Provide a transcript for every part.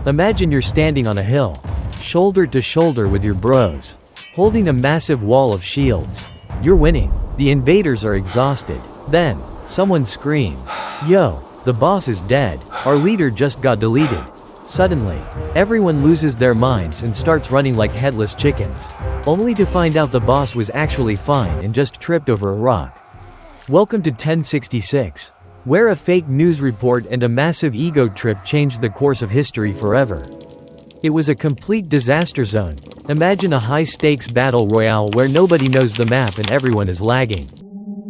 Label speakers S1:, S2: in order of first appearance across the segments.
S1: Imagine you're standing on a hill, shoulder to shoulder with your bros, holding a massive wall of shields. You're winning. The invaders are exhausted. Then, someone screams, "Yo, the boss is dead. Our leader just got deleted." Suddenly, everyone loses their minds and starts running like headless chickens, only to find out the boss was actually fine and just tripped over a rock. Welcome to 1066, where a fake news report and a massive ego trip changed the course of history forever. It was a complete disaster zone. Imagine a high-stakes battle royale where nobody knows the map and everyone is lagging.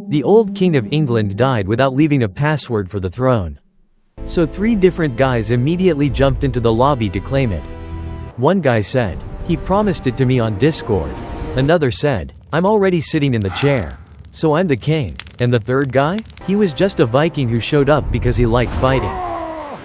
S1: The old King of England died without leaving a password for the throne. So 3 different guys immediately jumped into the lobby to claim it. One guy said, "He promised it to me on Discord." Another said, "I'm already sitting in the chair, so I'm the king." And the third guy? He was just a Viking who showed up because he liked fighting.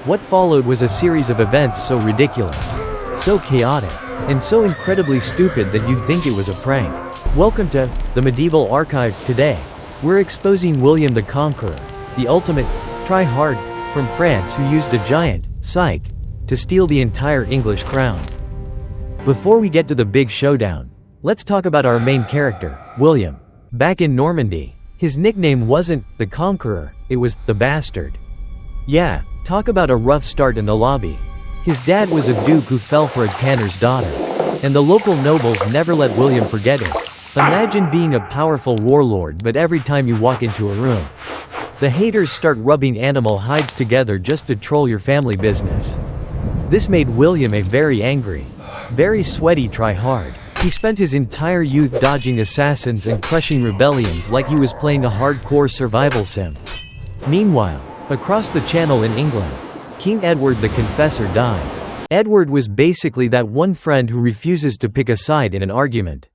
S1: What followed was a series of events so ridiculous, so chaotic, and so incredibly stupid that you'd think it was a prank. Welcome to the Medieval Archive. Today, we're exposing William the Conqueror, the ultimate try-hard from France who used a giant psych to steal the entire English crown. Before we get to the big showdown, let's talk about our main character, William. Back in Normandy, his nickname wasn't the Conqueror, it was the Bastard. Yeah, talk about a rough start in the lobby. His dad was a duke who fell for a tanner's daughter, and the local nobles never let William forget it. Imagine being a powerful warlord, but every time you walk into a room, the haters start rubbing animal hides together just to troll your family business. This made William a very angry, very sweaty try-hard. He spent his entire youth dodging assassins and crushing rebellions like he was playing a hardcore survival sim. Meanwhile, across the channel in England, King Edward the Confessor died. Edward was basically that one friend who refuses to pick a side in an argument.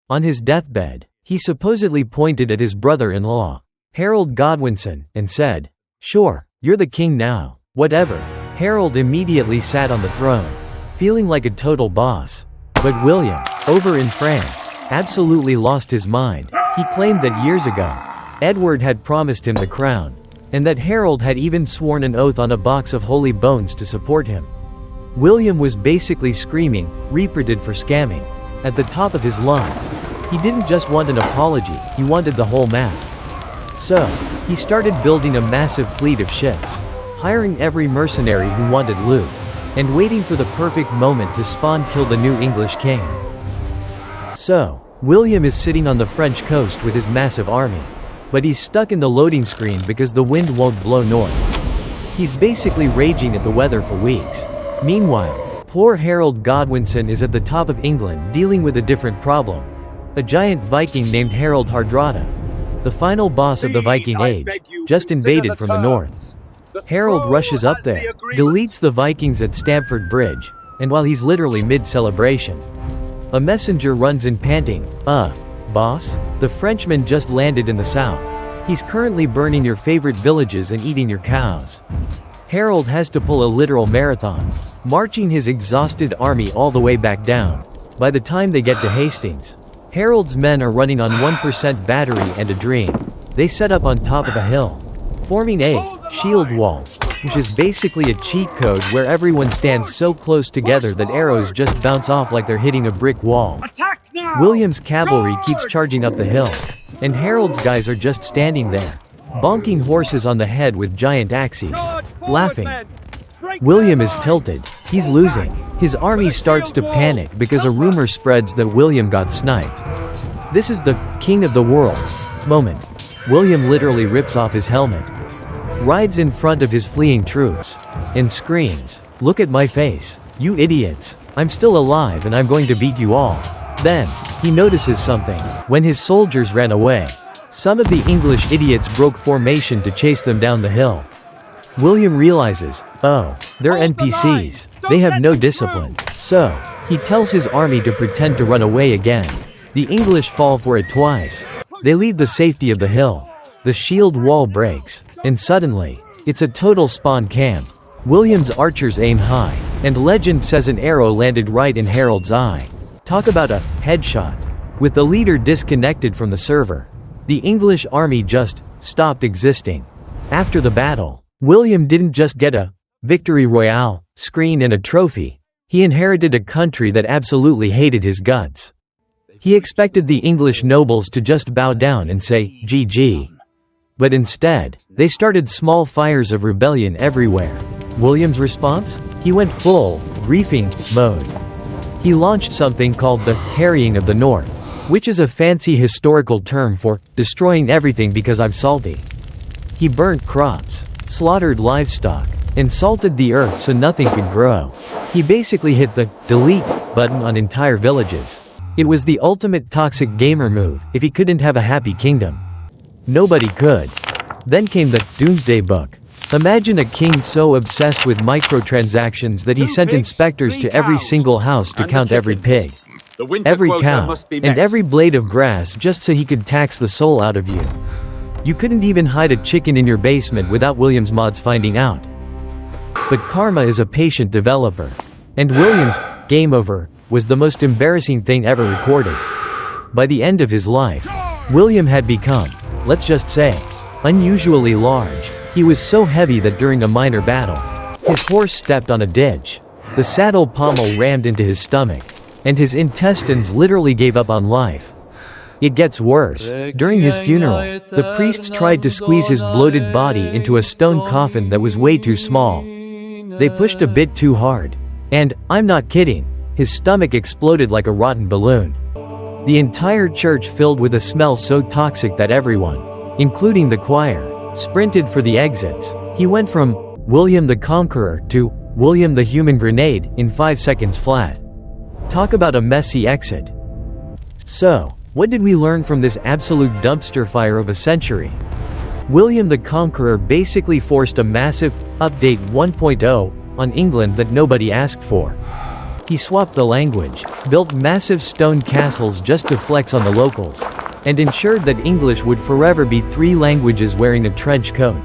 S1: On his deathbed, he supposedly pointed at his brother-in-law, Harold Godwinson, and said, "Sure, you're the king now, whatever." Harold immediately sat on the throne, feeling like a total boss. But William, over in France, absolutely lost his mind. He claimed that years ago, Edward had promised him the crown, and that Harold had even sworn an oath on a box of holy bones to support him. William was basically screaming, "Reported for scamming," at the top of his lungs. He didn't just want an apology, he wanted the whole map. So, he started building a massive fleet of ships, hiring every mercenary who wanted loot, and waiting for the perfect moment to spawn kill the new English king. So, William is sitting on the French coast with his massive army. But he's stuck in the loading screen because the wind won't blow north. He's basically raging at the weather for weeks. Meanwhile, poor Harold Godwinson is at the top of England dealing with a different problem. A giant Viking named Harold Hardrada, the final boss of the Viking Age, just invaded from the north. Harold rushes up there, deletes the Vikings at Stamford Bridge, and while he's literally mid-celebration, a messenger runs in panting, "Boss? The Frenchman just landed in the south. He's currently burning your favorite villages and eating your cows." Harold has to pull a literal marathon, marching his exhausted army all the way back down. By the time they get to Hastings, Harold's men are running on 1% battery and a dream. They set up on top of a hill, forming a shield wall, which is basically a cheat code where everyone stands so close together that arrows just bounce off like they're hitting a brick wall. William's cavalry keeps charging up the hill, and Harold's guys are just standing there, bonking horses on the head with giant axes, laughing. William is tilted. He's losing. His army starts to panic because a rumor spreads that William got sniped. This is the king of the world moment. William literally rips off his helmet, rides in front of his fleeing troops, and screams, "Look at my face, you idiots. I'm still alive and I'm going to beat you all." Then, he notices something. When his soldiers ran away, some of the English idiots broke formation to chase them down the hill. William realizes, oh, they're NPCs. They have no discipline. So, he tells his army to pretend to run away again. The English fall for it twice. They leave the safety of the hill. The shield wall breaks, and suddenly, it's a total spawn camp. William's archers aim high, and legend says an arrow landed right in Harold's eye. Talk about a headshot. With the leader disconnected from the server, the English army just stopped existing. After the battle, William didn't just get a victory royale, screen and a trophy, he inherited a country that absolutely hated his guts. He expected the English nobles to just bow down and say, GG. But instead, they started small fires of rebellion everywhere. William's response? He went full, griefing, mode. He launched something called the Harrying of the North, which is a fancy historical term for destroying everything because I'm salty. He burnt crops, slaughtered livestock, and salted the earth so nothing could grow. He basically hit the delete button on entire villages. It was the ultimate toxic gamer move if he couldn't have a happy kingdom. Nobody could. Then came the Doomsday Book. Imagine a king so obsessed with microtransactions that he sent inspectors to every single house to count every pig, every cow, and every blade of grass just so he could tax the soul out of you. You couldn't even hide a chicken in your basement without William's mods finding out. But karma is a patient developer. And William's game over was the most embarrassing thing ever recorded. By the end of his life, William had become, let's just say, unusually large. He was so heavy that during a minor battle, his horse stepped on a ditch. The saddle pommel rammed into his stomach, and his intestines literally gave up on life. It gets worse. During his funeral, the priests tried to squeeze his bloated body into a stone coffin that was way too small. They pushed a bit too hard. And, I'm not kidding, his stomach exploded like a rotten balloon. The entire church filled with a smell so toxic that everyone, including the choir, sprinted for the exits. He went from William the Conqueror to William the Human Grenade in 5 seconds flat. Talk about a messy exit. So, what did we learn from this absolute dumpster fire of a century? William the Conqueror basically forced a massive update 1.0 on England that nobody asked for. He swapped the language, built massive stone castles just to flex on the locals, and ensured that English would forever be 3 languages wearing a trench coat.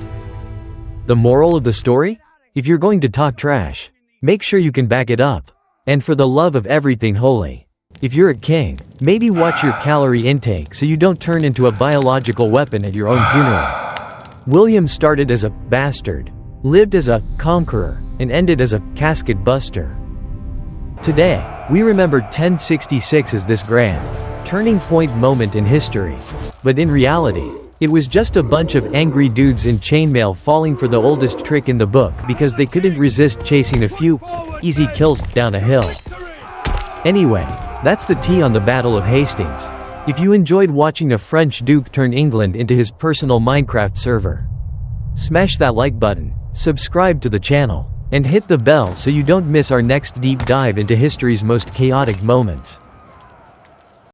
S1: The moral of the story? If you're going to talk trash, make sure you can back it up. And for the love of everything holy, if you're a king, maybe watch your calorie intake so you don't turn into a biological weapon at your own funeral. William started as a bastard, lived as a conqueror, and ended as a casket buster. Today, we remember 1066 as this grand, turning point moment in history. But in reality, it was just a bunch of angry dudes in chainmail falling for the oldest trick in the book because they couldn't resist chasing a few easy kills down a hill. Anyway, that's the tea on the Battle of Hastings. If you enjoyed watching a French duke turn England into his personal Minecraft server, smash that like button, subscribe to the channel, and hit the bell so you don't miss our next deep dive into history's most chaotic moments.